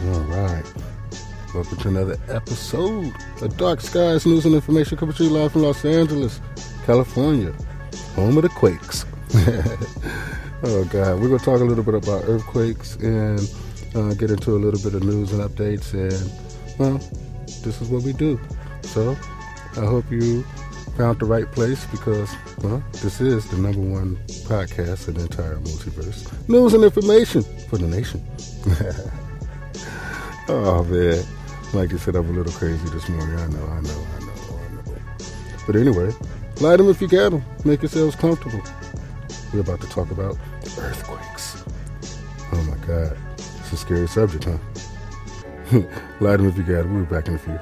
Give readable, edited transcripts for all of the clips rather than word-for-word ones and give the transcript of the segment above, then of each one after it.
All right. Welcome to another episode of Dark Skies News and Information coming to you live from Los Angeles, California, home of the quakes. Oh, God. We're going to talk a little bit about earthquakes and get into a little bit of news and updates. And, well, this is what we do. So, I hope you found the right place because, well, this is the number one podcast in the entire multiverse. News and information for the nation. Oh, man. Like you said, I'm a little crazy this morning. I know. But anyway, light them if you got them. Make yourselves comfortable. We're about to talk about earthquakes. Oh, my God. It's a scary subject, huh? Light them if you got them. We'll be back in a few.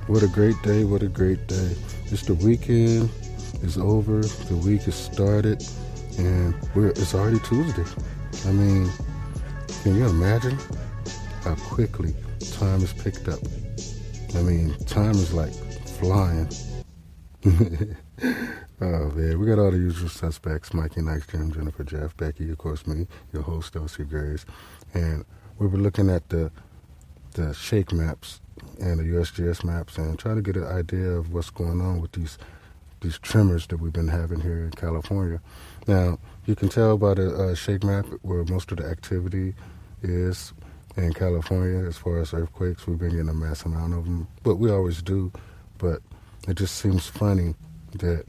What a great day, what a great day. Just the weekend is over, the week has started, and it's already Tuesday. I mean, can you imagine how quickly time is picked up? I mean, time is like flying. Oh, man, we got all the usual suspects, Mikey, Nikes, Jim, Jennifer, Jeff, Becky, of course, me, your host, Elsie Graves, and we were looking at the shake maps and the USGS maps and trying to get an idea of what's going on with these tremors that we've been having here in California. Now, you can tell by the shake map where most of the activity is in California as far as earthquakes. We've been getting a mass amount of them, but we always do. But it just seems funny that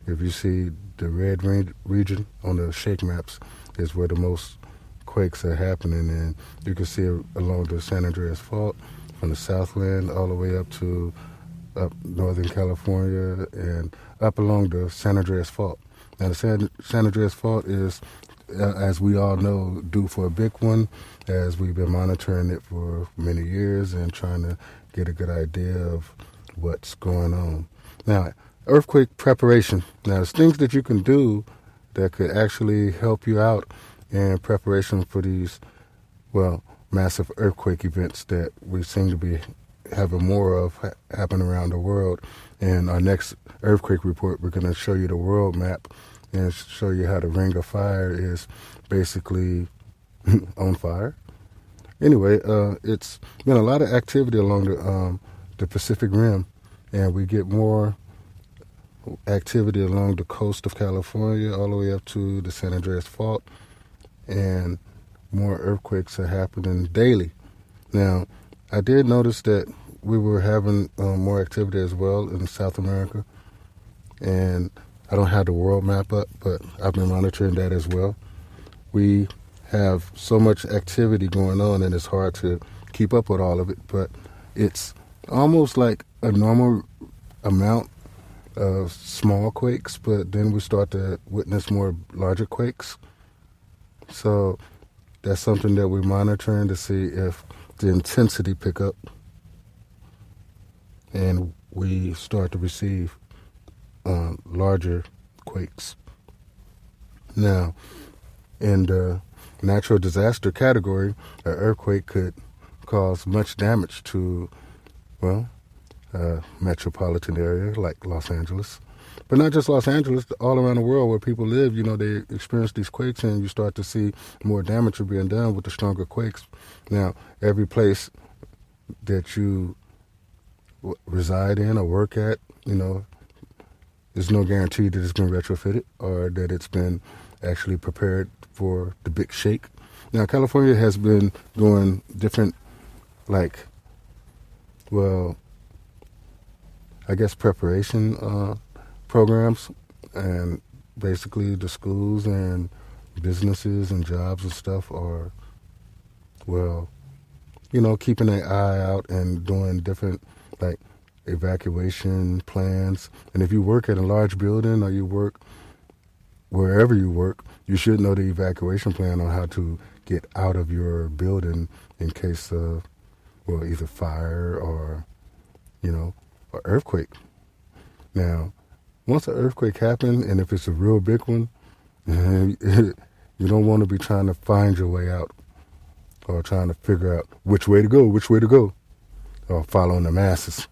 if you see the red region on the shake maps is where the most quakes are happening, and you can see it along the San Andreas Fault from the Southland all the way up to Northern California and up along the San Andreas Fault. Now the San Andreas Fault is, as we all know, due for a big one, as we've been monitoring it for many years and trying to get a good idea of what's going on. Now, earthquake preparation. Now, there's things that you can do that could actually help you out in preparation for these, well, massive earthquake events that we seem to be having more of happen around the world. In our next earthquake report, we're going to show you the world map and show you how the Ring of Fire is basically on fire. Anyway, it's been a lot of activity along the Pacific Rim, and we get more activity along the coast of California all the way up to the San Andreas Fault, and more earthquakes are happening daily. Now, I did notice that we were having more activity as well in South America, and I don't have the world map up, but I've been monitoring that as well. We have so much activity going on, and it's hard to keep up with all of it, but it's almost like a normal amount of small quakes, but then we start to witness more larger quakes. So that's something that we're monitoring to see if the intensity pick up and we start to receive larger quakes. Now, in the natural disaster category, an earthquake could cause much damage to, well, a metropolitan area like Los Angeles. But not just Los Angeles, all around the world where people live, they experience these quakes, and you start to see more damage being done with the stronger quakes. Now, every place that you reside in or work at, there's no guarantee that it's been retrofitted or that it's been actually prepared for the big shake. Now, California has been doing different, preparation programs, and basically the schools and businesses and jobs and stuff are, well, keeping an eye out and doing different, like, evacuation plans. And if you work at a large building or you work wherever you work, you should know the evacuation plan on how to get out of your building in case of, well, either fire or, an earthquake. Now, once an earthquake happens, and if it's a real big one, you don't want to be trying to find your way out or trying to figure out which way to go, or following the masses.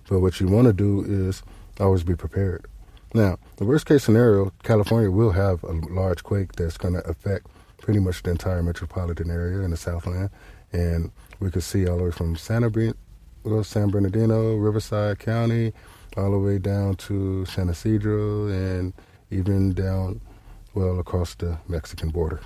But what you want to do is always be prepared. Now, the worst case scenario, California will have a large quake that's going to affect pretty much the entire metropolitan area in the Southland. And we could see all the way from San Bernardino, Riverside County, all the way down to San Ysidro, and even down, well, across the Mexican border.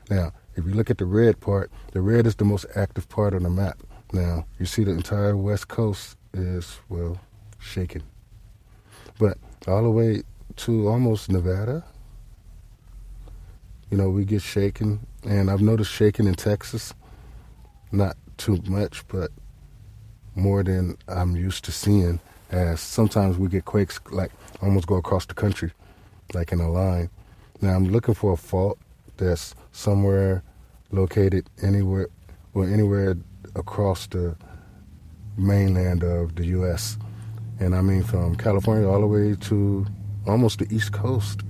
Now, if you look at the red part, the red is the most active part on the map. Now, you see the entire west coast is, well, shaken. But all the way to almost Nevada, we get shaken. And I've noticed shaking in Texas, not too much, but more than I'm used to seeing, as sometimes we get quakes like almost go across the country, like in a line. Now, I'm looking for a fault that's somewhere located anywhere across the mainland of the U.S. And I mean from California all the way to almost the East Coast.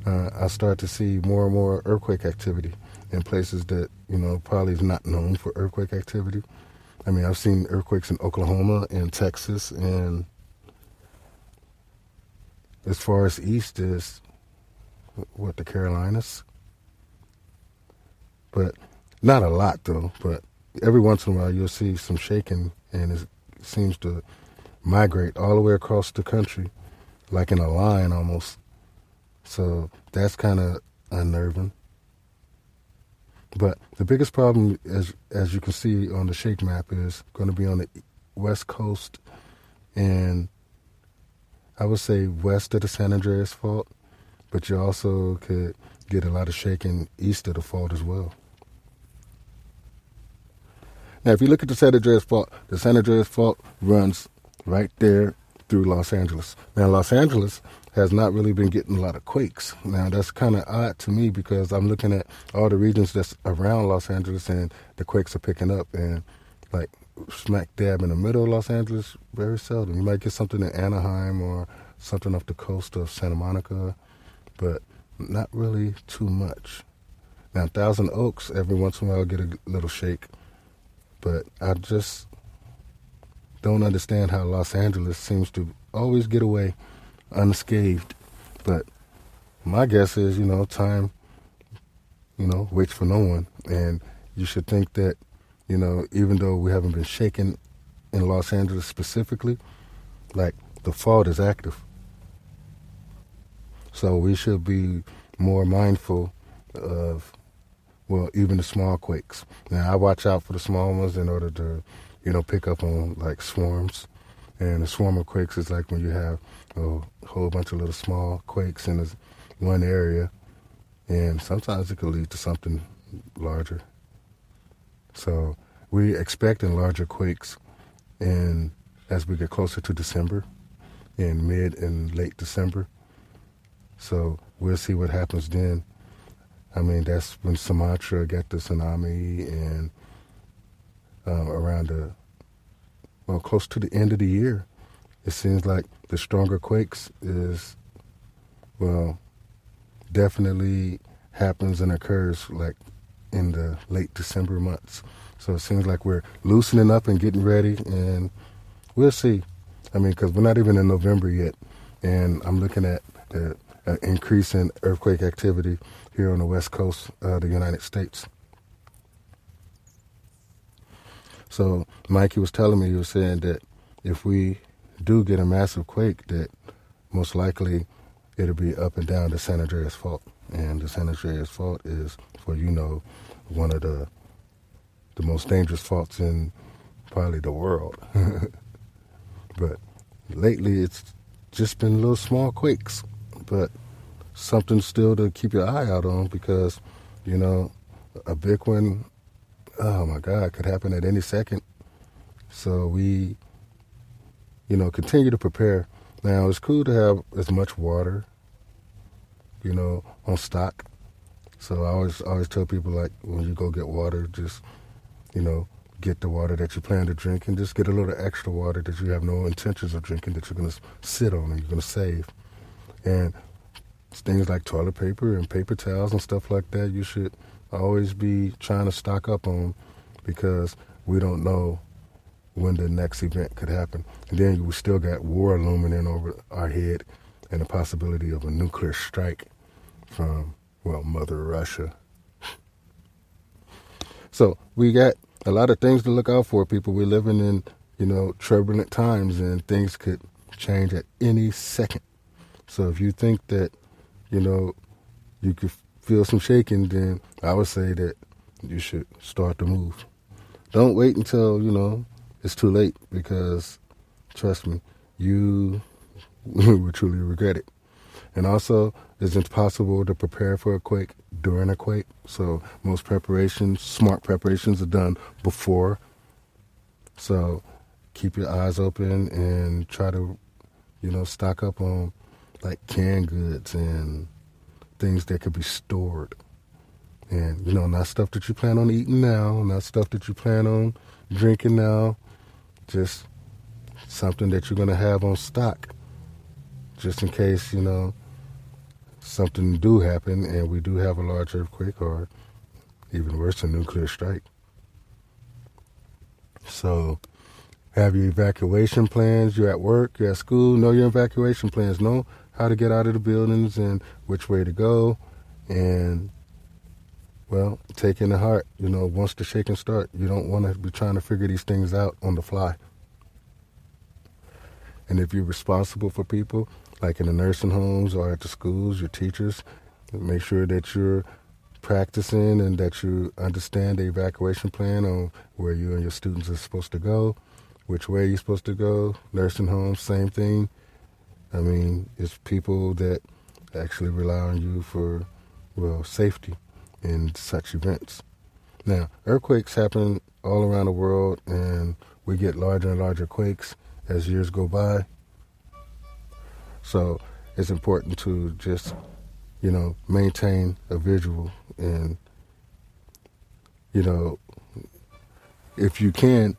I start to see more and more earthquake activity in places that, probably is not known for earthquake activity. I mean, I've seen earthquakes in Oklahoma and Texas, and as far as east is, the Carolinas. But not a lot, though. But every once in a while, you'll see some shaking, and it seems to migrate all the way across the country, like in a line almost. So that's kind of unnerving. But the biggest problem, as you can see on the shake map, is going to be on the west coast, and I would say west of the San Andreas Fault, but you also could get a lot of shaking east of the fault as well. Now, if you look at the San Andreas Fault runs right there through Los Angeles. Now, Los Angeles has not really been getting a lot of quakes. Now, that's kind of odd to me because I'm looking at all the regions that's around Los Angeles and the quakes are picking up. And like smack dab in the middle of Los Angeles, very seldom. You might get something in Anaheim or something off the coast of Santa Monica, but not really too much. Now, Thousand Oaks, every once in a while, get a little shake. But I just don't understand how Los Angeles seems to always get away unscathed. But my guess is, time, waits for no one. And you should think that, even though we haven't been shaken in Los Angeles specifically, like the fault is active. So we should be more mindful of, even the small quakes. Now, I watch out for the small ones in order to, pick up on like swarms. And a swarm of quakes is like when you have a whole bunch of little small quakes in one area, and sometimes it could lead to something larger. So we're expecting larger quakes as we get closer to December, in mid and late December. So we'll see what happens then. I mean, that's when Sumatra got the tsunami, and around close to the end of the year, it seems like the stronger quakes is, definitely happens and occurs like in the late December months. So it seems like we're loosening up and getting ready, and we'll see. I mean, because we're not even in November yet, and I'm looking at an increase in earthquake activity here on the west coast of the United States. So Mikey was telling me, he was saying that if we do get a massive quake, that most likely it'll be up and down the San Andreas Fault. And the San Andreas Fault is, one of the most dangerous faults in probably the world. But lately it's just been little small quakes, but something still to keep your eye out on because, you know, a big one, oh my God, could happen at any second. So we, continue to prepare. Now, it's cool to have as much water, on stock. So I always tell people, like, when you go get water, just, get the water that you plan to drink and just get a little extra water that you have no intentions of drinking that you're going to sit on and you're going to save. And things like toilet paper and paper towels and stuff like that, you should always be trying to stock up on because we don't know when the next event could happen. And then we still got war looming over our head and the possibility of a nuclear strike from, Mother Russia. So we got a lot of things to look out for, people. We're living in, turbulent times and things could change at any second. So if you think that, you could feel some shaking, then I would say that you should start to move. Don't wait until, it's too late because, trust me, you will truly regret it. And also, it's impossible to prepare for a quake during a quake. So most preparations, smart preparations, are done before. So keep your eyes open and try to, stock up on like canned goods and things that could be stored. And, not stuff that you plan on eating now, not stuff that you plan on drinking now, just something that you're going to have on stock just in case, something do happen and we do have a large earthquake or even worse, a nuclear strike. So have your evacuation plans. You're at work, you're at school, know your evacuation plans. Know how to get out of the buildings and which way to go. And, take in the heart, once the shaking start, you don't want to be trying to figure these things out on the fly. And if you're responsible for people, like in the nursing homes or at the schools, your teachers, make sure that you're practicing and that you understand the evacuation plan on where you and your students are supposed to go, which way you're supposed to go. Nursing homes, same thing. I mean, it's people that actually rely on you for, safety in such events. Now, earthquakes happen all around the world, and we get larger and larger quakes as years go by. So it's important to just, maintain a visual and, if you can,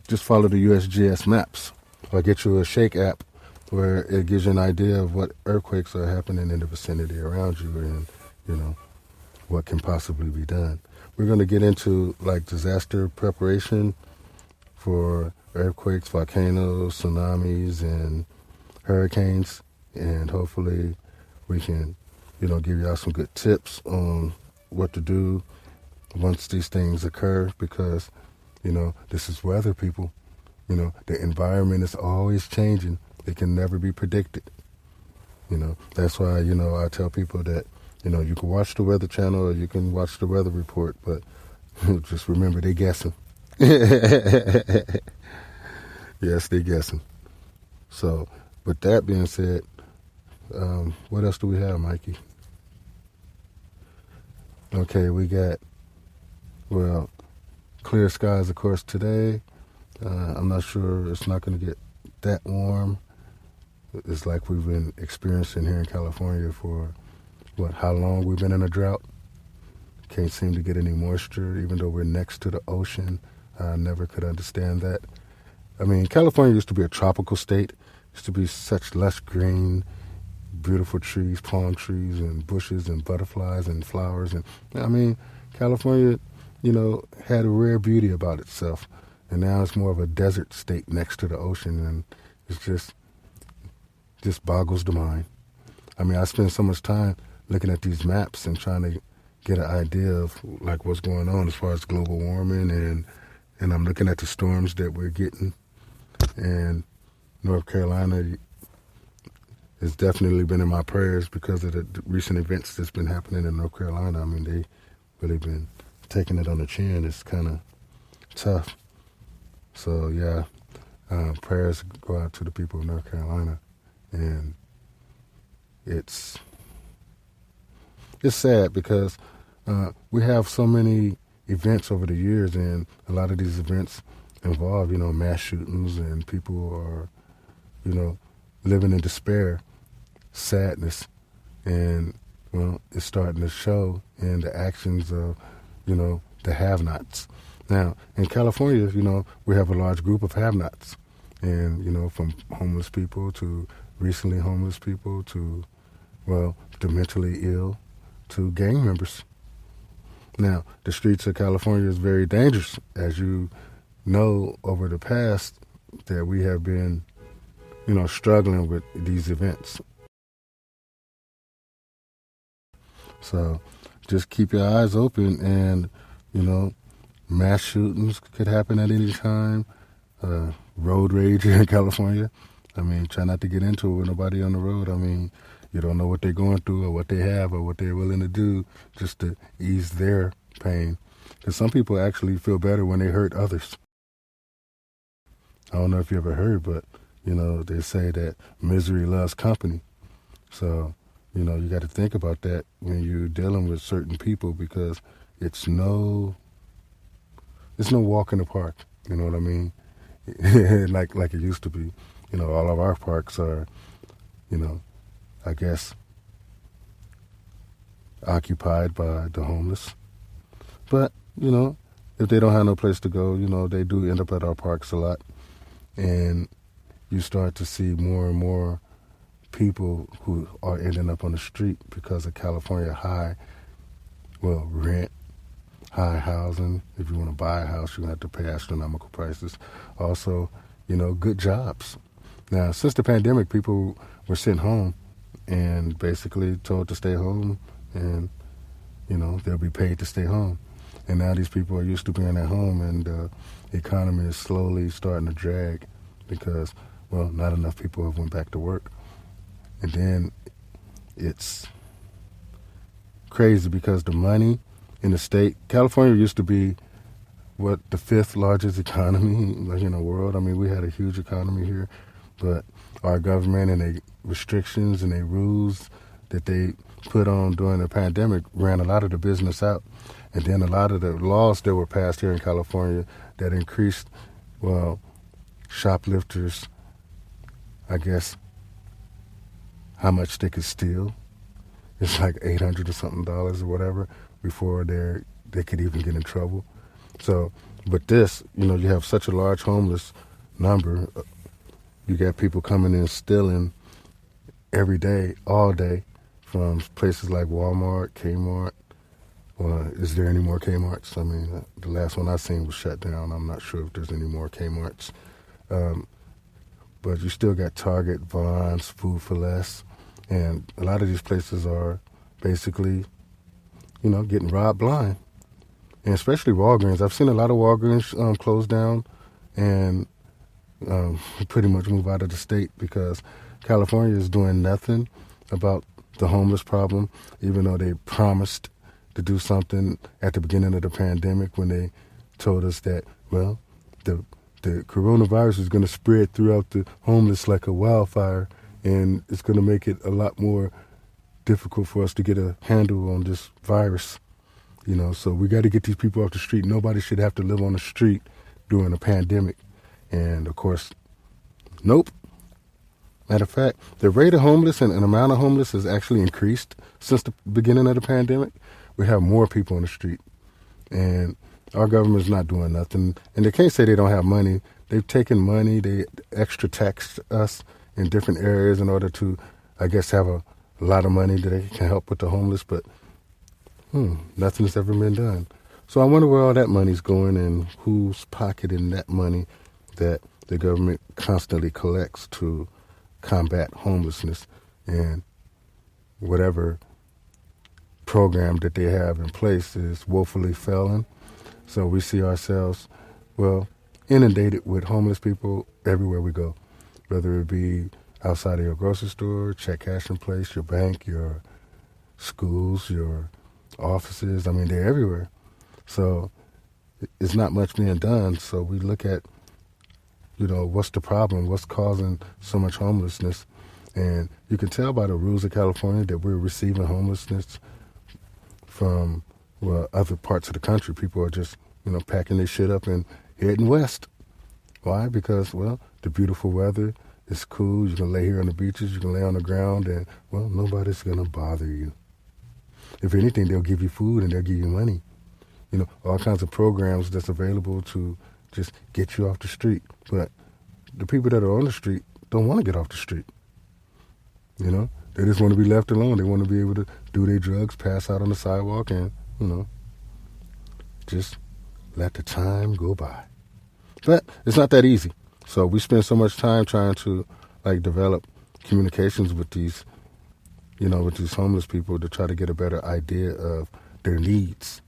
just follow the USGS maps or get you a Shake app where it gives you an idea of what earthquakes are happening in the vicinity around you and, what can possibly be done. We're going to get into like disaster preparation for earthquakes, volcanoes, tsunamis, and hurricanes, and hopefully we can, give y'all some good tips on what to do once these things occur because, this is weather, people. The environment is always changing. It can never be predicted. That's why, I tell people that, you can watch the Weather Channel or you can watch the weather report, but just remember, they guessing. Yes, they guessing. So, with that being said, what else do we have, Mikey? Okay, we got, clear skies, of course, today. I'm not sure it's not going to get that warm. It's like we've been experiencing here in California for, how long we've been in a drought. Can't seem to get any moisture, even though we're next to the ocean. I never could understand that. I mean, California used to be a tropical state. Used to be such lush green, beautiful trees, palm trees and bushes and butterflies and flowers. And I mean, California, had a rare beauty about itself. And now it's more of a desert state next to the ocean. And it's just boggles the mind. I mean, I spend so much time looking at these maps and trying to get an idea of like what's going on as far as global warming. And I'm looking at the storms that we're getting. And North Carolina has definitely been in my prayers because of the recent events that's been happening in North Carolina. I mean, they really been taking it on the chin. It's kind of tough. So, yeah, Prayers go out to the people of North Carolina, and it's sad because we have so many events over the years, and a lot of these events involve, mass shootings, and people are, living in despair, sadness, and it's starting to show in the actions of, the have-nots. Now, in California, we have a large group of have-nots, and from homeless people to recently homeless people to, the mentally ill to gang members. Now, the streets of California is very dangerous, as you know, over the past that we have been, struggling with these events. So just keep your eyes open, and, mass shootings could happen at any time. Road rage here in California. I mean, try not to get into it with nobody on the road. I mean, you don't know what they're going through or what they have or what they're willing to do just to ease their pain. Because some people actually feel better when they hurt others. I don't know if you ever heard, but, they say that misery loves company. So, you got to think about that when you're dealing with certain people, because it's no walk in the park. You know what I mean? like it used to be. All of our parks are, I guess, occupied by the homeless. But, if they don't have no place to go, they do end up at our parks a lot. And you start to see more and more people who are ending up on the street because of California high, rent, high housing. If you want to buy a house, you're going to have to pay astronomical prices. Also, good jobs. Now, since the pandemic, people were sent home and basically told to stay home, and, they'll be paid to stay home. And now these people are used to being at home, and the economy is slowly starting to drag because, not enough people have went back to work. And then it's crazy because the money in the state, California used to be the fifth largest economy in the world. I mean, we had a huge economy here, but our government and their restrictions and their rules that they put on during the pandemic ran a lot of the business out. And then a lot of the laws that were passed here in California that increased, shoplifters, I guess, how much they could steal. It's like $800 or something or whatever before they could even get in trouble. So, but this, you have such a large homeless number. You got people coming in stealing every day, all day, from places like Walmart, Kmart. Well, is there any more Kmarts? I mean, the last one I seen was shut down. I'm not sure if there's any more Kmarts. But you still got Target, Vons, Food for Less. And a lot of these places are basically, getting robbed blind. And especially Walgreens. I've seen a lot of Walgreens close down and pretty much move out of the state because California is doing nothing about the homeless problem, even though they promised to do something at the beginning of the pandemic when they told us that, the coronavirus is going to spread throughout the homeless like a wildfire, and it's going to make it a lot more difficult for us to get a handle on this virus. So we got to get these people off the street. Nobody should have to live on the street during a pandemic. And, of course, nope. Matter of fact, the rate of homeless and amount of homeless has actually increased since the beginning of the pandemic. We have more people on the street. And our government's not doing nothing. And they can't say they don't have money. They've taken money. They extra taxed us in different areas in order to, I guess, have a lot of money that they can help with the homeless. But nothing's ever been done. So I wonder where all that money's going and who's pocketing that money that the government constantly collects to combat homelessness and whatever program that they have in place is woefully failing. So we see ourselves, inundated with homeless people everywhere we go, whether it be outside of your grocery store, check cashing place, your bank, your schools, your offices. I mean, they're everywhere. So it's not much being done. So we look at what's the problem? What's causing so much homelessness? And you can tell by the rules of California that we're receiving homelessness from, well, other parts of the country. People are just, packing their shit up and heading west. Why? Because, well, the beautiful weather, it's cool. You can lay here on the beaches. You can lay on the ground and, well, nobody's going to bother you. If anything, they'll give you food and they'll give you money. All kinds of programs that's available to just get you off the street. But the people that are on the street don't want to get off the street. They just want to be left alone. They want to be able to do their drugs, pass out on the sidewalk, and, just let the time go by. But it's not that easy. So we spend so much time trying to, develop communications with these, with these homeless people to try to get a better idea of their needs.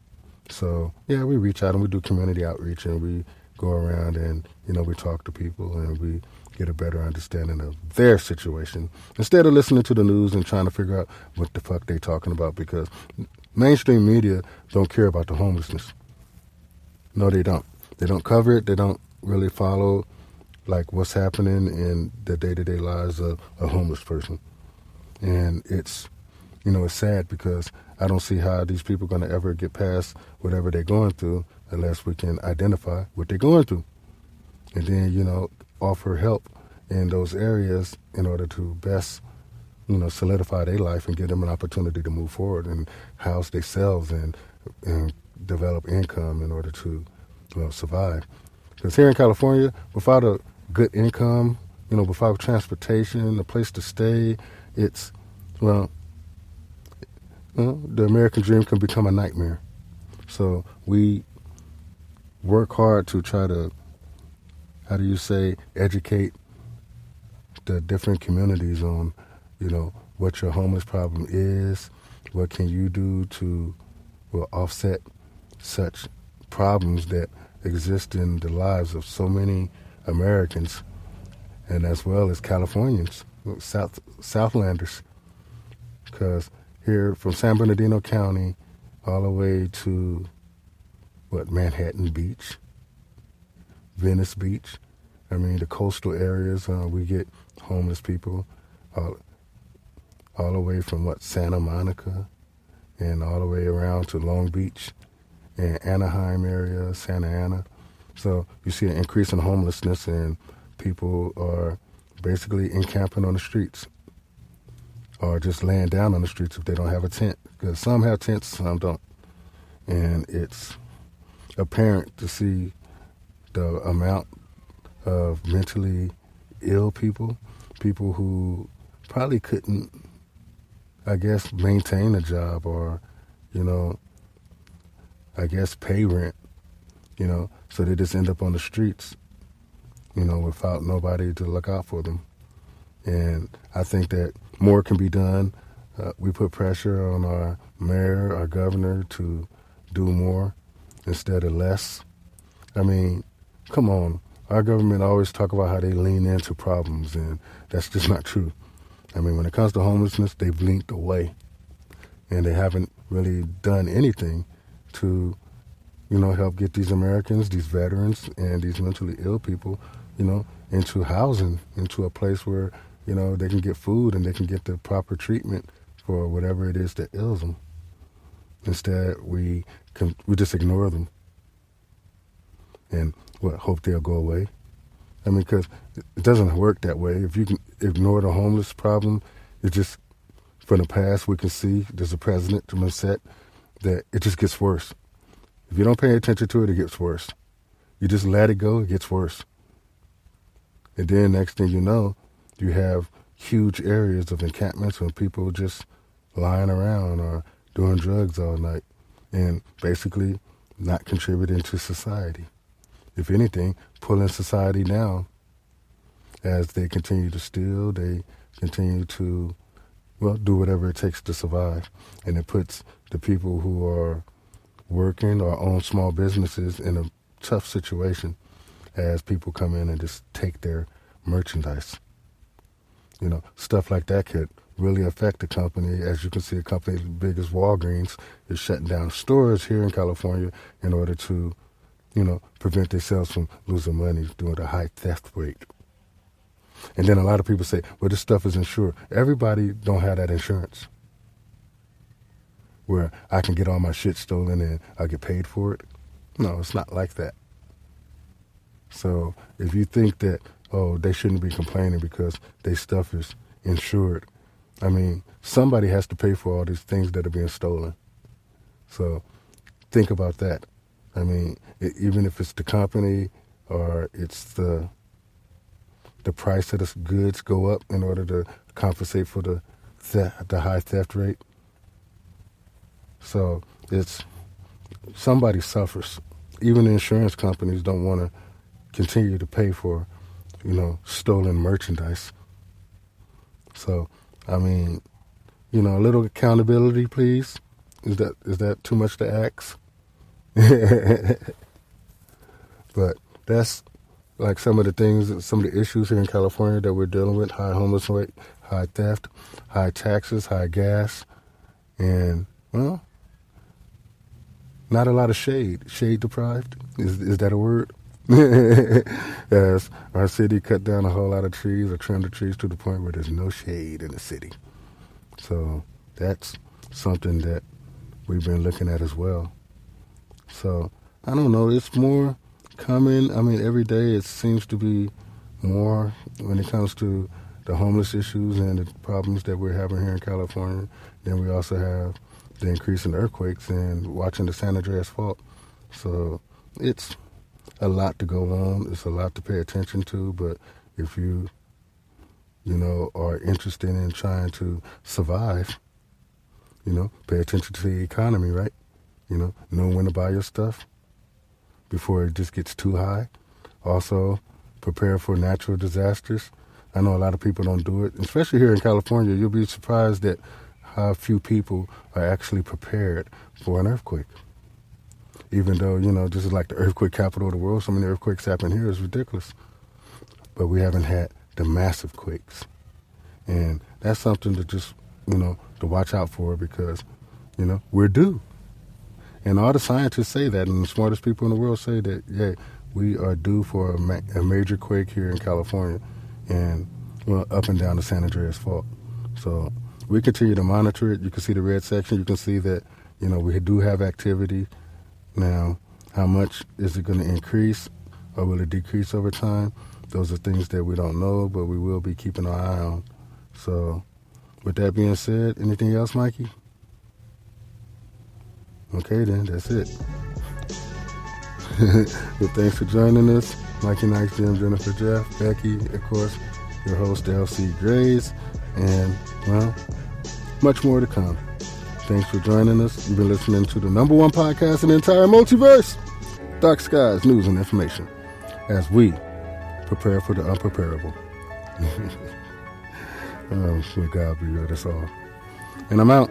So, yeah, we reach out and we do community outreach and we go around and, we talk to people and we get a better understanding of their situation instead of listening to the news and trying to figure out what the fuck they talking about, because mainstream media don't care about the homelessness. No, they don't. They don't cover it. They don't really follow what's happening in the day-to-day lives of a homeless person. And it's, it's sad because I don't see how these people are going to ever get past whatever they're going through unless we can identify what they're going through. And then, offer help in those areas in order to best, solidify their life and give them an opportunity to move forward and house themselves and develop income in order to, survive. Because here in California, without a good income, without transportation, a place to stay, it's, the American dream can become a nightmare. So we work hard to try to, educate the different communities on, what your homeless problem is, what can you do to, offset such problems that exist in the lives of so many Americans, and as well as Californians, Southlanders. Because here from San Bernardino County all the way to, Manhattan Beach, Venice Beach. The coastal areas, we get homeless people all the way from, Santa Monica and all the way around to Long Beach and Anaheim area, Santa Ana. So you see an increase in homelessness and people are basically encamping on the streets or just laying down on the streets if they don't have a tent. Because some have tents, some don't. And it's apparent to see the amount of mentally ill people who probably couldn't, maintain a job or, pay rent, so they just end up on the streets, without nobody to look out for them. And I think that more can be done. We put pressure on our mayor, our governor to do more instead of less. Come on. Our government always talk about how they lean into problems, and that's just not true. When it comes to homelessness, they've leaned away, and they haven't really done anything to, help get these Americans, these veterans, and these mentally ill people, into housing, into a place where, they can get food and they can get the proper treatment for whatever it is that ails them. Instead, we just ignore them and hope they'll go away. Because it doesn't work that way. If you can ignore the homeless problem, it just, from the past, we can see there's a precedent to set that it just gets worse. If you don't pay attention to it, it gets worse. You just let it go, it gets worse. And then next thing you know, you have huge areas of encampments when people just lying around or doing drugs all night and basically not contributing to society. If anything, pulling society down as they continue to steal, they continue to, do whatever it takes to survive. And it puts the people who are working or own small businesses in a tough situation as people come in and just take their merchandise. Stuff like that could really affect the company. As you can see, a company as big as Walgreens is shutting down stores here in California in order to prevent themselves from losing money due to the high theft rate. And then a lot of people say, well, this stuff is insured. Everybody don't have that insurance where I can get all my shit stolen and I get paid for it. No, it's not like that. So if you think that, oh, they shouldn't be complaining because their stuff is insured, I mean, somebody has to pay for all these things that are being stolen. So think about that. I mean, even if it's the company or it's the price of the goods go up in order to compensate for the high theft rate. So it's somebody suffers. Even the insurance companies don't want to continue to pay for, stolen merchandise. So, I mean, a little accountability, please. Is that too much to ask? But that's like some of the issues here in California that we're dealing with: high homeless rate, high theft, high taxes, high gas, and, well, not a lot of shade. Shade deprived? Is that a word? As our city cut down a whole lot of trees or trimmed the trees to the point where there's no shade in the city. So that's something that we've been looking at as well. So I don't know. It's more coming. I mean, every day it seems to be more when it comes to the homeless issues and the problems that we're having here in California. Then we also have the increase in earthquakes and watching the San Andreas Fault. So it's a lot to go on. It's a lot to pay attention to. But if you, are interested in trying to survive, pay attention to the economy, right? Know when to buy your stuff before it just gets too high. Also, prepare for natural disasters. I know a lot of people don't do it, especially here in California. You'll be surprised at how few people are actually prepared for an earthquake. Even though, this is like the earthquake capital of the world, so many earthquakes happen here, it's ridiculous. But we haven't had the massive quakes. And that's something to just, to watch out for because, we're due. And all the scientists say that, and the smartest people in the world say that, yeah, we are due for a major quake here in California and, up and down the San Andreas Fault. So we continue to monitor it. You can see the red section. You can see that, we do have activity. Now, how much is it going to increase or will it decrease over time? Those are things that we don't know, but we will be keeping our eye on. So with that being said, anything else, Mikey? Okay, then, that's it. Well, thanks for joining us. Mikey Nikes, Jim, Jennifer, Jeff, Becky, of course, your host, L.C. Grays, and, well, much more to come. Thanks for joining us. You've been listening to the number one podcast in the entire multiverse, Dark Skies News and Information, as we prepare for the unpreparable. May God be with us all. And I'm out.